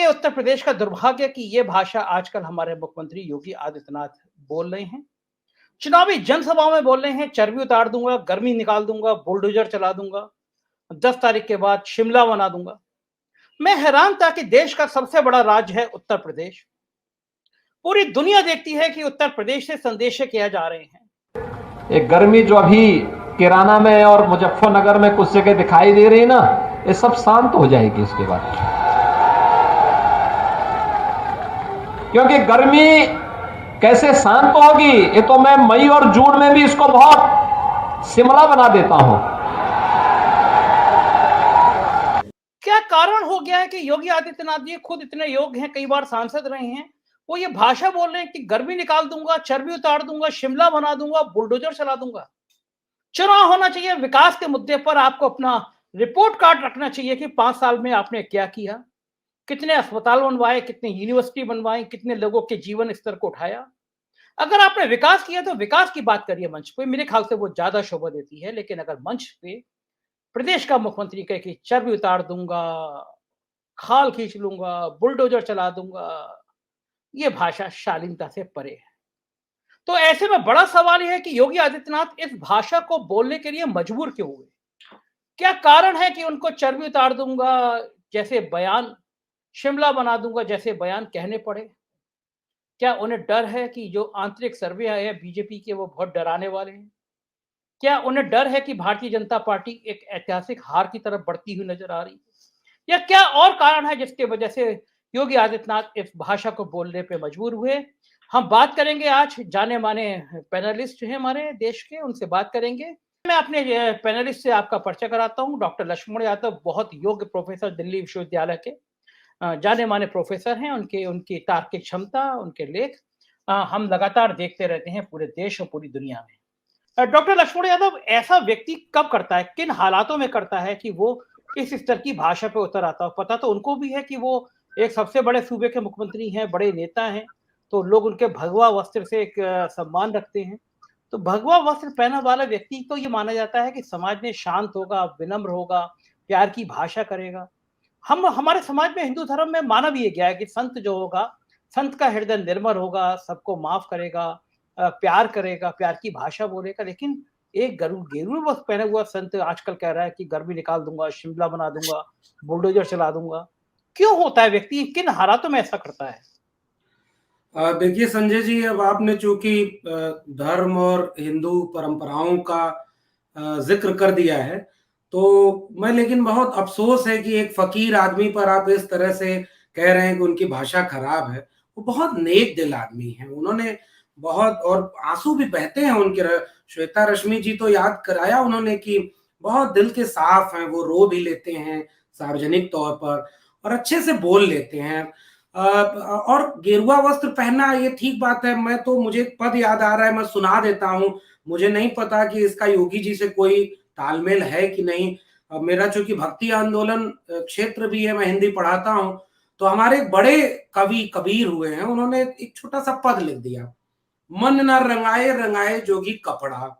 ये उत्तर प्रदेश का दुर्भाग्य कि ये भाषा आजकल हमारे मुख्यमंत्री योगी आदित्यनाथ बोल रहे हैं। चुनावी जनसभाओं में बोल रहे हैं, चर्बी उतार दूँगा, गर्मी निकाल दूँगा, बुलडोज़र चला दूँगा, 10 तारीख के बाद शिमला बना दूँगा। मैं हैरान था कि देश का सबसे बड़ा राज्य है उत्तर प्रदेश। पूरी दुनिया देखती है कि उत्तर प्रदेश से संदेश किया जा रहे हैं। एक गर्मी जो अभी किराना में और मुजफ्फरनगर में कुछ जगह दिखाई दे रही है ना, ये सब शांत हो जाएगी इसके बाद। क्योंकि गर्मी कैसे शांत होगी, ये तो मैं मई और जून में भी इसको बहुत शिमला बना देता हूं। क्या कारण हो गया है कि योगी आदित्यनाथ जी खुद इतने योग्य हैं, कई बार सांसद रहे हैं, वो ये भाषा बोल रहे हैं कि गर्मी निकाल दूंगा, चर्बी उतार दूंगा, शिमला बना दूंगा, बुलडोजर चला दूंगा। चुनाव होना चाहिए, विकास के मुद्दे पर आपको अपना रिपोर्ट कार्ड रखना चाहिए कि 5 साल में आपने क्या किया, कितने अस्पताल बनवाए, कितने यूनिवर्सिटी बनवाए, कितने लोगों के जीवन स्तर को उठाया। अगर आपने विकास किया तो विकास की बात करिए मंच पे, मेरे ख्याल से वो ज्यादा शोभा देती है। लेकिन अगर मंच पे प्रदेश का मुख्यमंत्री कहे कि चर्बी उतार दूंगा, खाल खींच लूंगा, बुलडोजर चला दूंगा, ये भाषा शालीनता से परे है। तो ऐसे में बड़ा सवाल यह है कि योगी आदित्यनाथ इस भाषा को बोलने के लिए मजबूर क्यों हुए? क्या कारण है कि उनको चर्बी उतार दूंगा जैसे बयान, शिमला बना दूंगा जैसे बयान कहने पड़े? क्या उन्हें डर है कि जो आंतरिक सर्वे है बीजेपी के वो बहुत डराने वाले हैं? क्या उन्हें डर है कि भारतीय जनता पार्टी एक ऐतिहासिक हार की तरफ बढ़ती हुई नजर आ रही है? या क्या और कारण है जिसकी वजह से योगी आदित्यनाथ इस भाषा को बोलने पे मजबूर हुए? हम बात करेंगे आज, जाने माने पैनलिस्ट हैं हमारे देश के, उनसे बात करेंगे। मैं अपने पैनलिस्ट से आपका परिचय कराता हूं। डॉक्टर लक्ष्मण यादव बहुत योग्य प्रोफेसर, दिल्ली विश्वविद्यालय के जाने माने प्रोफेसर हैं। उनके उनकी तार्किक क्षमता, उनके लेख हम लगातार देखते रहते हैं पूरे देश और पूरी दुनिया में। डॉक्टर लक्ष्मण यादव, ऐसा व्यक्ति कब करता है, किन हालातों में करता है कि वो इस स्तर की भाषा पे उतर आता हो? पता तो उनको भी है कि वो एक सबसे बड़े सूबे के मुख्यमंत्री हैं, बड़े नेता हैं, तो लोग उनके भगवा वस्त्र से एक सम्मान रखते हैं। तो भगवा वस्त्र पहना वाला व्यक्ति तो ये माना जाता है कि समाज में शांत होगा, विनम्र होगा, प्यार की भाषा करेगा। हम हमारे समाज में, हिंदू धर्म में माना भी गया है कि संत जो होगा, संत का हृदय निर्मल होगा, सबको माफ करेगा, प्यार करेगा, प्यार की भाषा बोलेगा। लेकिन एक गेरुए वस्त्र पहने हुआ संत आजकल कह रहा है कि गर्मी निकाल दूंगा, शिमला बना दूंगा, बुलडोजर चला दूंगा। क्यों होता है? व्यक्ति किन हालातों में ऐसा करता है? देखिए संजय जी, अब आपने चूंकि धर्म और हिंदू परंपराओं का जिक्र कर दिया है, तो मैं, लेकिन बहुत अफसोस है कि एक फकीर आदमी पर आप इस तरह से कह रहे हैं कि उनकी भाषा खराब है। वो बहुत नेक दिल आदमी हैं, उन्होंने बहुत, और आंसू भी बहते हैं उनके। श्वेता रश्मि जी तो याद कराया उन्होंने कि बहुत दिल के साफ हैं, वो रो भी लेते हैं सार्वजनिक तौर पर और अच्छे से बोल लेते हैं। और गेरुआ वस्त्र पहनना ये ठीक बात है। मैं तो, मुझे एक पद याद आ रहा है, मैं सुना देता हूं। मुझे नहीं पता कि इसका योगी जी से कोई तालमेल है कि नहीं। मेरा चूंकि भक्ति आंदोलन क्षेत्र भी है, मैं हिंदी पढ़ाता हूं, तो हमारे एक बड़े कवि कबीर हुए हैं, उन्होंने एक छोटा सा पद लिख दिया। मन न रंगाए रंगाए जोगी कपड़ा,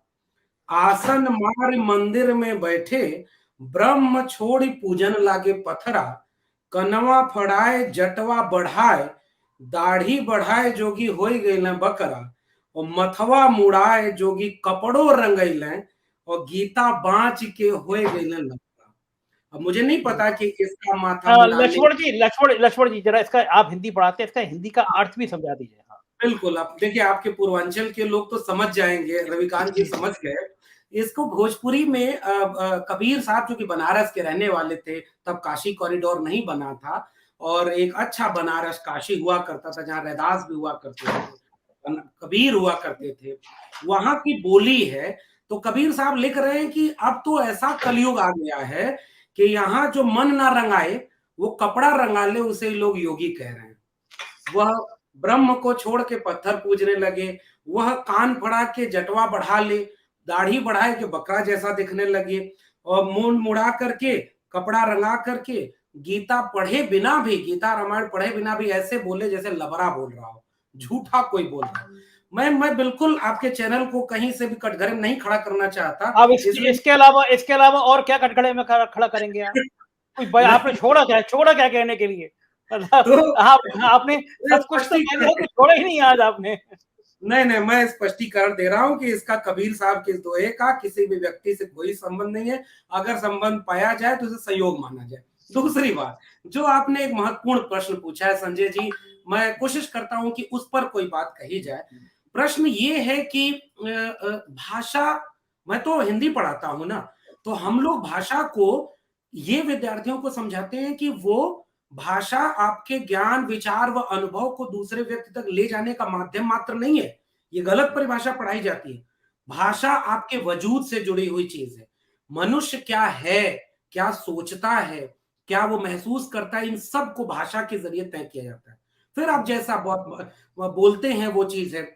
आसन मार मंदिर में बैठे, ब्रह्म छोड़ी पूजन लागे पथरा, कनवा फड़ाए जटवा बढ़ाए, दाढ़ी बढ़ाए जोगी होई गई बकरा, और मथवा मुड़ाए जोगी कपड़ों रंगैल, और गीता बाँच के होए गई लफड़ा। अब मुझे नहीं पता कि इसका माथा मुड़ाने। लक्ष्मण जी जरा इसका, आप हिंदी पढ़ाते हैं, इसका हिंदी का अर्थ भी समझा दीजिए। हाँ। बिल्कुल, आप देखिए, आपके पूर्वांचल के लोग तो समझ जाएंगे, रविकांत जी समझ गए इसको। भोजपुरी में कबीर साहब जो कि बनारस के रहने वाले थे, तब काशी कॉरिडोर नहीं बना था, और एक अच्छा बनारस काशी हुआ करता था जहाँ रैदास भी हुआ करते थे, कबीर हुआ करते थे, वहां की बोली है। तो कबीर साहब लिख रहे हैं कि अब तो ऐसा कलयुग आ गया है कि यहाँ जो मन ना रंगाए वो कपड़ा रंगा ले, उसे लोग योगी कह रहे हैं। वह ब्रह्म को छोड़ के पत्थर पूजने लगे, वह कान फड़ा के जटवा बढ़ा ले, दाढ़ी बढ़ाए के बकरा जैसा दिखने लगे, और मुंह मुड़ा करके, कपड़ा रंगा करके, गीता पढ़े बिना भी, गीता रामायण पढ़े बिना भी ऐसे बोले जैसे लबरा बोल रहा हो, झूठा कोई बोल रहा है। मैं बिल्कुल आपके चैनल को कहीं से भी कटघरे में नहीं खड़ा करना चाहता। अब इसके अलावा और क्या कटघरे में खड़ा करेंगे आप? कुछ आपने छोड़ा क्या कहने के लिए? तो आपने सब कुछ तो कह दिया, कुछ छोड़ा ही नहीं आज आपने। नहीं, मैं स्पष्टीकरण दे रहा हूं कि इसका कबीर साहब के इस दोहे का किसी भी व्यक्ति से कोई संबंध नहीं है। अगर संबंध पाया जाए तो इसे संयोग माना जाए। दूसरी बात, जो आपने एक महत्वपूर्ण प्रश्न पूछा है संजय जी, मैं कोशिश करता हूं कि उस पर कोई बात कही जाए। प्रश्न ये है कि भाषा, मैं तो हिंदी पढ़ाता हूं ना, तो हम लोग भाषा को ये विद्यार्थियों को समझाते हैं कि वो भाषा आपके ज्ञान, विचार व अनुभव को दूसरे व्यक्ति तक ले जाने का माध्यम मात्र नहीं है। ये गलत परिभाषा पढ़ाई जाती है। भाषा आपके वजूद से जुड़ी हुई चीज है। मनुष्य क्या है, क्या सोचता है, क्या वो महसूस करता है, इन सब को भाषा के जरिए तय किया जाता है। फिर आप जैसा बोलते हैं वो चीज है।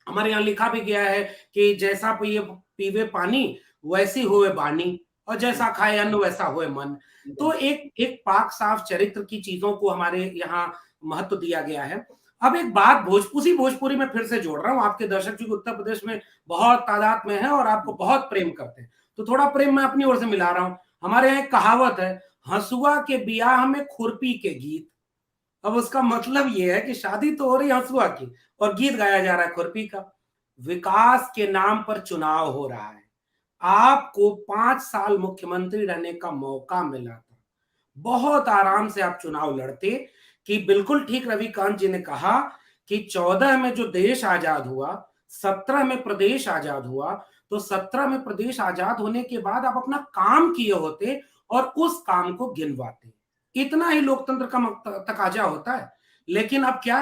हमारे यहाँ लिखा भी गया है कि जैसा पीवे पानी वैसी होवे बानी, और जैसा खाए अन्न वैसा होए मन। तो एक पाक साफ चरित्र की चीजों को हमारे यहाँ महत्व दिया गया है। अब एक बात उसी भोजपुरी में फिर से जोड़ रहा हूँ। आपके दर्शक जो उत्तर प्रदेश में बहुत तादाद में है और आपको बहुत प्रेम करते हैं, तो थोड़ा प्रेम मैं अपनी ओर से मिला रहा हूँ। हमारे यहाँ एक कहावत है, हंसुआ के ब्याह में खुरपी के गीत। अब उसका मतलब ये है कि शादी तो हो रही है हंसुआ की और गीत गाया जा रहा है खुरपी का। विकास के नाम पर चुनाव हो रहा है। आपको 5 साल मुख्यमंत्री रहने का मौका मिला था, बहुत आराम से आप चुनाव लड़ते। कि बिल्कुल ठीक रविकांत जी ने कहा कि 14 में जो देश आजाद हुआ, 17 में प्रदेश आजाद हुआ, तो 17 में प्रदेश आजाद होने के बाद आप अपना काम किए होते और उस काम को गिनवाते। इतना ही लोकतंत्र का तकाजा होता है। लेकिन अब क्या,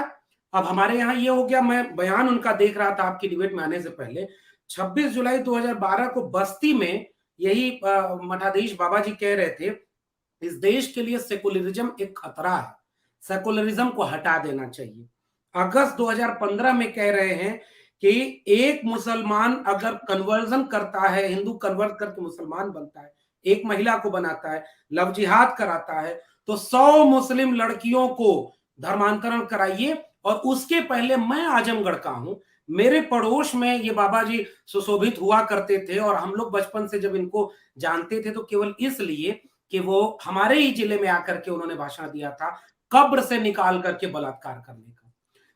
अब हमारे यहाँ ये हो गया। मैं बयान उनका देख रहा था आपकी डिबेट में आने से पहले, 26 जुलाई 2012 को बस्ती में यही मठाधीश बाबा जी कह रहे थे, इस देश के लिए सेकुलरिज्म एक खतरा है, सेकुलरिज्म को हटा देना चाहिए। अगस्त 2015 में कह रहे हैं कि एक मुसलमान अगर कन्वर्जन करता है, हिंदू कन्वर्ट करके मुसलमान बनता है, एक महिला को बनाता है, लव जिहाद कराता है, तो 100 मुस्लिम लड़कियों को धर्मांतरण कराइए। और उसके पहले मैं आजमगढ़ का हूं, मेरे पड़ोस में ये बाबा जी सुशोभित हुआ करते थे और हम लोग बचपन से जब इनको जानते थे तो केवल इसलिए कि वो हमारे ही जिले में आकर के उन्होंने भाषण दिया था कब्र से निकाल करके बलात्कार करने का।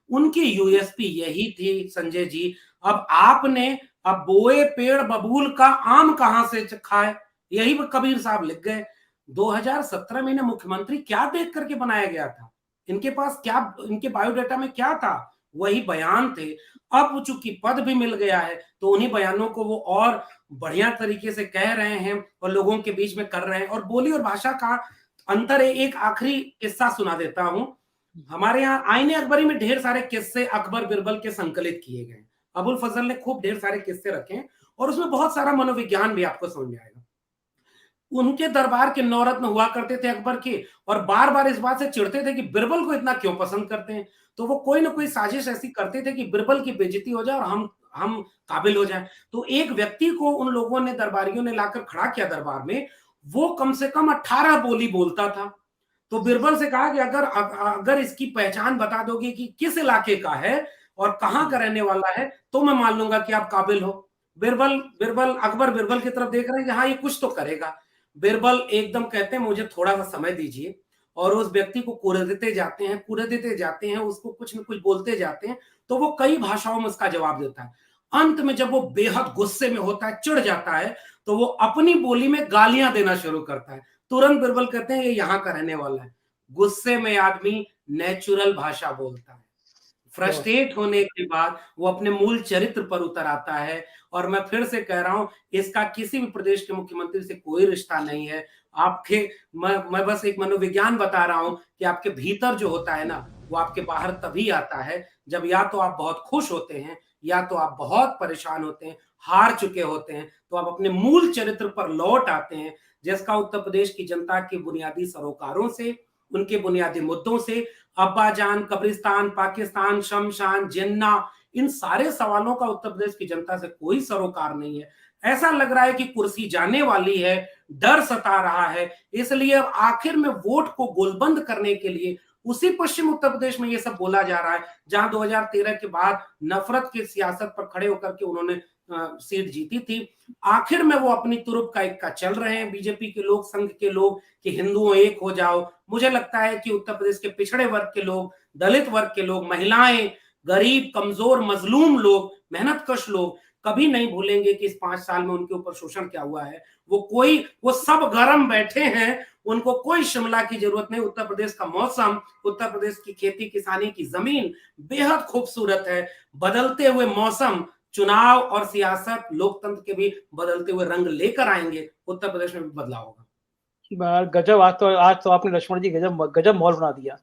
उनकी यूएसपी यही थी संजय जी। अब आपने अब बोए पेड़ बबूल का आम कहां से खाए, यही कबीर साहब लिख गए। 2017 में इन्हें मुख्यमंत्री क्या देख करके बनाया गया था, इनके पास क्या, इनके बायोडाटा में क्या था, वही बयान थे। अब चूंकि पद भी मिल गया है तो उन्हीं बयानों को वो और बढ़िया तरीके से कह रहे हैं और लोगों के बीच में कर रहे हैं। और बोली और भाषा का अंतर है। एक आखिरी किस्सा सुना देता हूं। हमारे यहाँ आईने अकबरी में ढेर सारे किस्से अकबर बिरबल के संकलित किए गए। अबुल फजल ने खूब ढेर सारे किस्से रखे और उसमें बहुत सारा मनोविज्ञान भी आपको समझ में आएगा। उनके दरबार के नौरत्न हुआ करते थे अकबर के, और बार बार इस बात से चिढ़ते थे कि बिरबल को इतना क्यों पसंद करते हैं। तो वो कोई ना कोई साजिश ऐसी करते थे कि बिरबल की बेइज्जती हो जाए और हम काबिल हो जाए। तो एक व्यक्ति को उन लोगों ने, दरबारियों ने लाकर खड़ा किया दरबार में, वो कम से कम 18 बोली बोलता था। तो बिरबल से कहा कि अगर इसकी पहचान बता दोगे कि किस इलाके का है और कहाँ का रहने वाला है तो मैं मान लूंगा कि आप काबिल हो। अकबर बिरबल की तरफ देख रहे हैं कि हाँ ये कुछ तो करेगा। बिरबल एकदम कहते हैं मुझे थोड़ा सा समय दीजिए, और उस व्यक्ति को कुरेदते जाते हैं, उसको कुछ न कुछ बोलते जाते हैं। तो वो कई भाषाओं में उसका जवाब देता है। अंत में जब वो बेहद गुस्से में होता है, चिढ़ जाता है, तो वो अपनी बोली में गालियां देना शुरू करता है। तुरंत बिरबल कहते हैं ये यहाँ का रहने वाला है। गुस्से में आदमी नेचुरल भाषा बोलता है, फ्रस्ट्रेट होने के बाद वो अपने मूल चरित्र पर उतर आता है। और मैं फिर से कह रहा हूं, इसका किसी भी प्रदेश के मुख्यमंत्री से कोई रिश्ता नहीं है। आपके मैं बस एक मनोविज्ञान बता रहा हूं कि आपके भीतर जो होता है ना, वो आपके बाहर तभी आता है जब या तो आप बहुत खुश होते हैं या तो आप बहुत परेशान होते हैं, हार चुके होते हैं, तो आप अपने मूल चरित्र पर लौट आते हैं, जिसका उत्तर प्रदेश की जनता के बुनियादी सरोकारों से, उनके बुनियादी मुद्दों से, अब्बाजान, कब्रिस्तान, पाकिस्तान, शमशान, जिन्ना, इन सारे सवालों का उत्तर प्रदेश की जनता से कोई सरोकार नहीं है। ऐसा लग रहा है कि कुर्सी जाने वाली है, डर सता रहा है, इसलिए आखिर में वोट को गोलबंद करने के लिए उसी पश्चिम उत्तर प्रदेश में ये सब बोला जा रहा है, जहां 2013 के बाद नफरत की सियासत पर खड़े होकर के उन्होंने सीट जीती थी। आखिर में वो अपनी तुरुप का इक्का चल रहे हैं बीजेपी के लोग, संघ के लोग, कि हिंदुओं एक हो जाओ। मुझे लगता है कि उत्तर प्रदेश के पिछड़े वर्ग के लोग, दलित वर्ग के लोग, महिलाएं, गरीब, कमजोर, मजलूम लोग, मेहनतकश लोग कभी नहीं भूलेंगे कि इस 5 साल में उनके ऊपर शोषण क्या हुआ है। वो सब गरम बैठे हैं, उनको कोई शिमला की जरूरत नहीं। उत्तर प्रदेश का मौसम, उत्तर प्रदेश की खेती किसानी की जमीन बेहद खूबसूरत है। बदलते हुए मौसम, चुनाव और सियासत, लोकतंत्र के भी बदलते हुए रंग लेकर आएंगे। उत्तर प्रदेश में भी बदलाव होगा। गजब, आज तो आपने लक्ष्मण जी गजब गजब माहौल बना दिया।